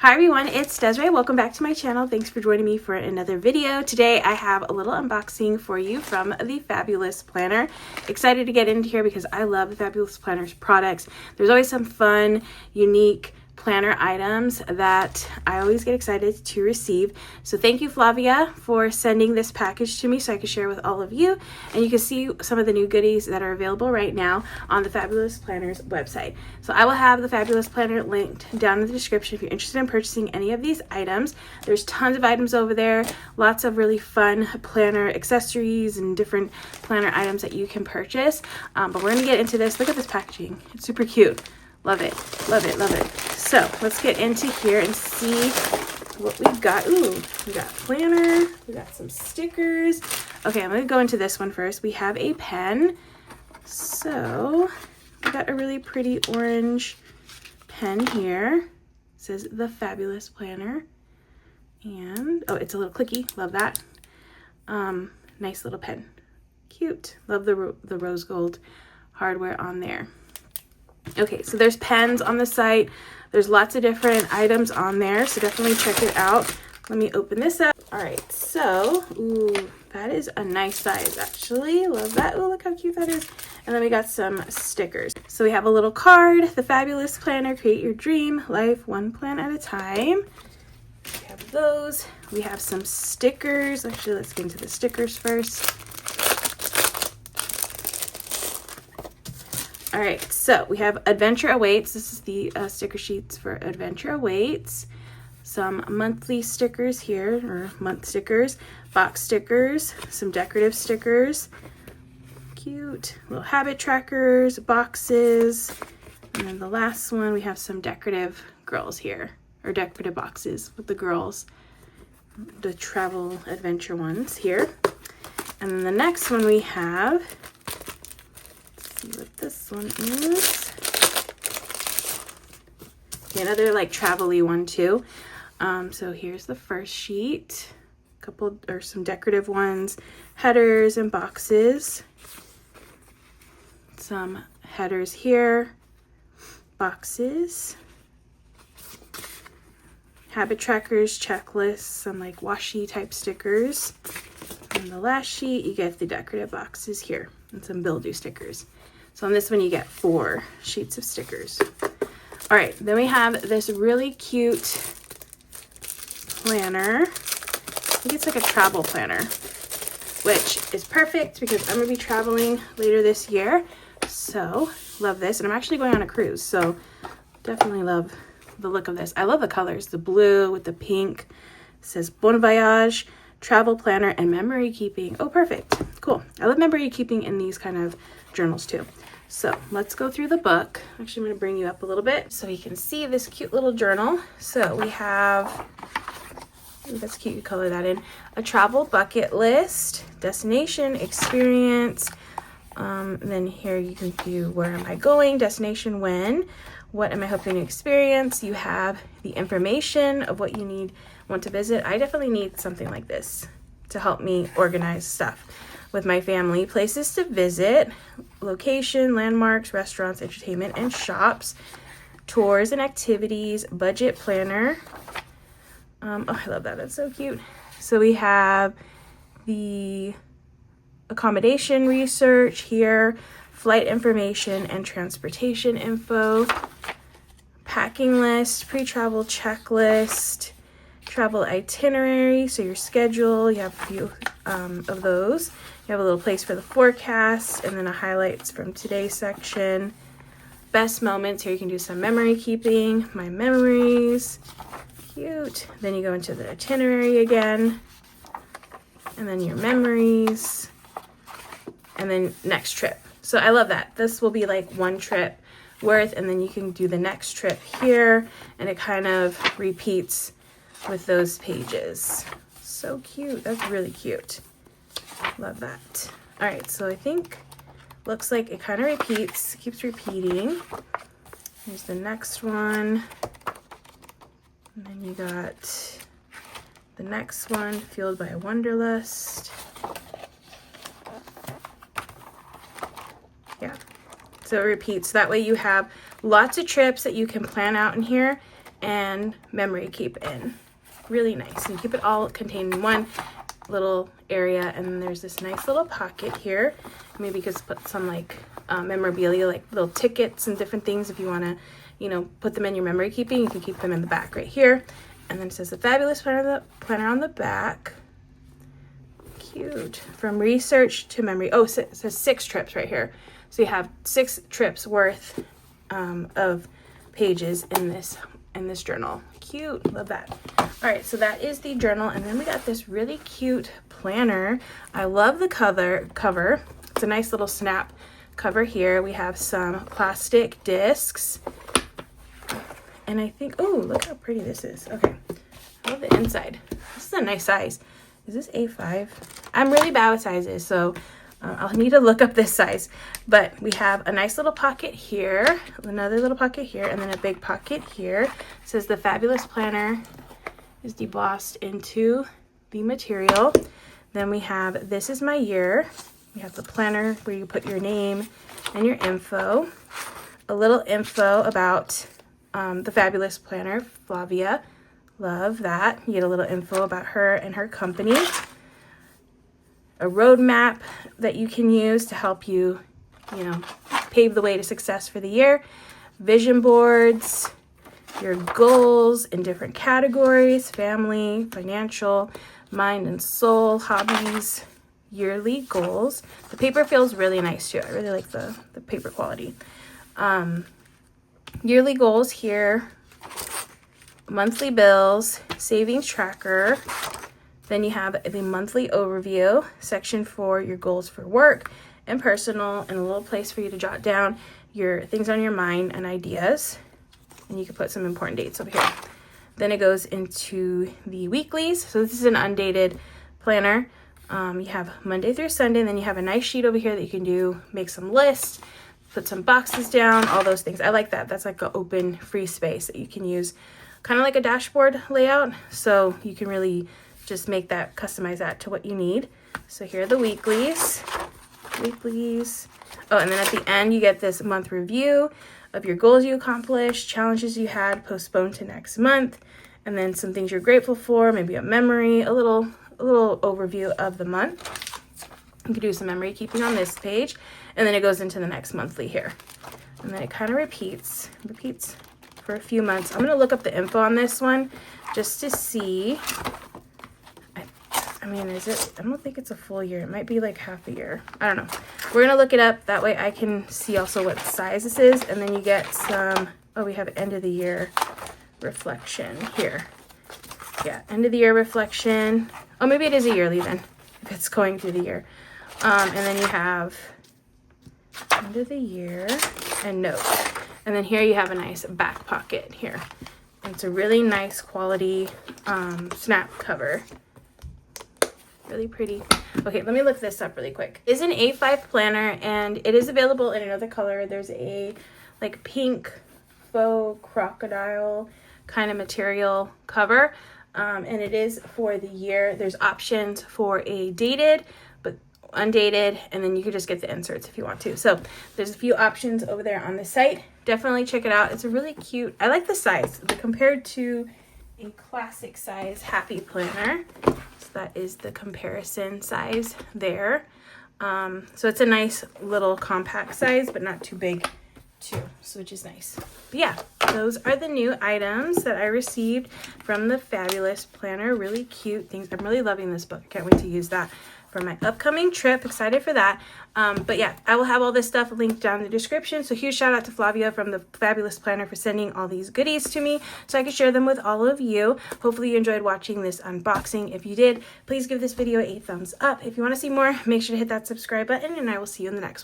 Hi everyone, it's Desiree. Welcome back to my channel. Thanks for joining me for another video. Today I have a little unboxing for you from the Fabulous Planner. Excited to get into here because I love the Fabulous Planner's products. There's always some fun, unique planner items that I always get excited to receive. So thank you, Flavia, for sending this package to me so I can share with all of you. And you can see some of the new goodies that are available right now on the Fabulous Planner's website. So I will have the Fabulous Planner linked down in the description if you're interested in purchasing any of these items. There's tons of items over there, lots of really fun planner accessories and different planner items that you can purchase. But we're gonna get into this. Look at this packaging. It's super cute. Love it, love it, love it. So let's get into here and see what we've got. Ooh, we got planner, we got some stickers. Okay, I'm gonna go into this one first. We have a pen. So we got a really pretty orange pen here. It says the Fabulous Planner. And, oh, it's a little clicky, love that. Nice little pen, cute. Love the rose gold hardware on there. Okay, so there's pens on the site. There's lots of different items on there, so definitely check it out. Let me open this up. All right, so, ooh, that is a nice size, actually. Love that. Oh, look how cute that is. And then we got some stickers. So we have a little card, the Fabulous Planner, create your dream life one plan at a time. We have those. We have some stickers. Actually, let's get into the stickers first. All right, so we have Adventure Awaits. This is the sticker sheets for Adventure Awaits. Some monthly stickers here, or month stickers, box stickers, some decorative stickers. Cute little habit trackers, boxes. And then the last one, we have some decorative girls here, or decorative boxes with the girls, the travel adventure ones here. And then the next one we have, what this one is. Another like travel-y one too. So here's the first sheet. A couple or some decorative ones, headers and boxes. Some headers here, boxes, habit trackers, checklists, some like washi type stickers. And the last sheet, you get the decorative boxes here and some build-do stickers. So on this one, you get 4 sheets of stickers. All right, then we have this really cute planner. I think it's like a travel planner, which is perfect because I'm gonna be traveling later this year. So love this, and I'm actually going on a cruise. So definitely love the look of this. I love the colors, the blue with the pink. It says Bon Voyage, travel planner, and memory keeping. Oh, perfect, cool. I love memory keeping in these kind of journals too. So let's go through the book. Actually, I'm going to bring you up a little bit so you can see this cute little journal. So we have, ooh, that's cute, you color that in, a travel bucket list, destination, experience, then here you can do where am I going, destination, when, what am I hoping to experience. You have the information of what you want to visit. I definitely need something like this to help me organize stuff with my family. Places to visit, location, landmarks, restaurants, entertainment, and shops, tours and activities, budget planner. Oh, I love that. That's so cute. So we have the accommodation research here, flight information and transportation info, packing list, pre-travel checklist, travel itinerary, so your schedule, you have a few of those. You have a little place for the forecast, and then a highlights from today's section. Best moments, here you can do some memory keeping, my memories, cute. Then you go into the itinerary again, and then your memories, and then next trip. So I love that. This will be like one trip worth, and then you can do the next trip here, and it kind of repeats with those pages. So cute. That's really cute. Love that. All right, so I think looks like it kind of repeats, keeps repeating. Here's the next one. And then you got the next one, Fueled by a Wanderlust. Yeah, so it repeats. That way you have lots of trips that you can plan out in here, and memory keep in. Really nice. And you keep it all contained in one little area, and then there's this nice little pocket here. Maybe you could put some like memorabilia, like little tickets and different things. If you want to, you know, put them in your memory keeping, you can keep them in the back right here. And then it says the Fabulous Planner on the back. Cute. From research to memory. Oh, it says 6 trips right here. So you have 6 trips worth of pages in this journal. Cute. Love that. All right, so that is the journal, and then we got this really cute planner. I love the cover. It's a nice little snap cover here. We have some plastic discs, and I think, oh, look how pretty this is. Okay, I love the inside. This is a nice size. Is this A5? I'm really bad with sizes, so I'll need to look up this size. But we have a nice little pocket here, another little pocket here, and then a big pocket here. It says the Fabulous Planner is debossed into the material. Then we have This Is My Year. We have the planner where you put your name and your info. A little info about the Fabulous Planner, Flavia. Love that. You get a little info about her and her company. A roadmap that you can use to help you, you know, pave the way to success for the year. Vision boards, your goals in different categories: family, financial, mind and soul, hobbies, yearly goals. The paper feels really nice too. I really like the paper quality. Yearly goals here, monthly bills, savings tracker. Then you have the monthly overview section for your goals for work and personal, and a little place for you to jot down your things on your mind and ideas. And you can put some important dates over here. Then it goes into the weeklies. So this is an undated planner. You have Monday through Sunday, and then you have a nice sheet over here that you can do, make some lists, put some boxes down, all those things. I like that. That's like an open free space that you can use, kind of like a dashboard layout. So you can really just make that, customize that to what you need. So here are the weeklies. Oh, and then at the end you get this month review of your goals you accomplished, challenges you had, postponed to next month, and then some things you're grateful for, maybe a memory, a little overview of the month. You can do some memory keeping on this page, and then it goes into the next monthly here. And then it kind of repeats for a few months. I'm gonna look up the info on this one just to see. I mean, is it? I don't think it's a full year. It might be like half a year. I don't know. We're going to look it up. That way I can see also what size this is. And then you get some, oh, we have end of the year reflection here. Yeah, end of the year reflection. Oh, maybe it is a yearly then, if it's going through the year. And then you have end of the year and notes. And then here you have a nice back pocket here. And it's a really nice quality snap cover. Really pretty. Okay, let me look this up really quick. It's an A5 planner, and it is available in another color. There's a like pink faux crocodile kind of material cover, and it is for the year. There's options for a dated but undated, and then you could just get the inserts if you want to. So there's a few options over there on the site. Definitely check it out. It's a really cute, I like the size compared to a classic size Happy Planner. That is the comparison size there. So it's a nice little compact size, but not too big too, so which is nice. But yeah, those are the new items that I received from the Fabulous Planner. Really cute things. I'm really loving this book. I can't wait to use that for my upcoming trip. Excited for that. But yeah, I will have all this stuff linked down in the description. So huge shout out to Flavia from the Fabulous Planner for sending all these goodies to me so I could share them with all of you. Hopefully you enjoyed watching this unboxing. If you did, please give this video a thumbs up. If you want to see more, make sure to hit that subscribe button, and I will see you in the next one.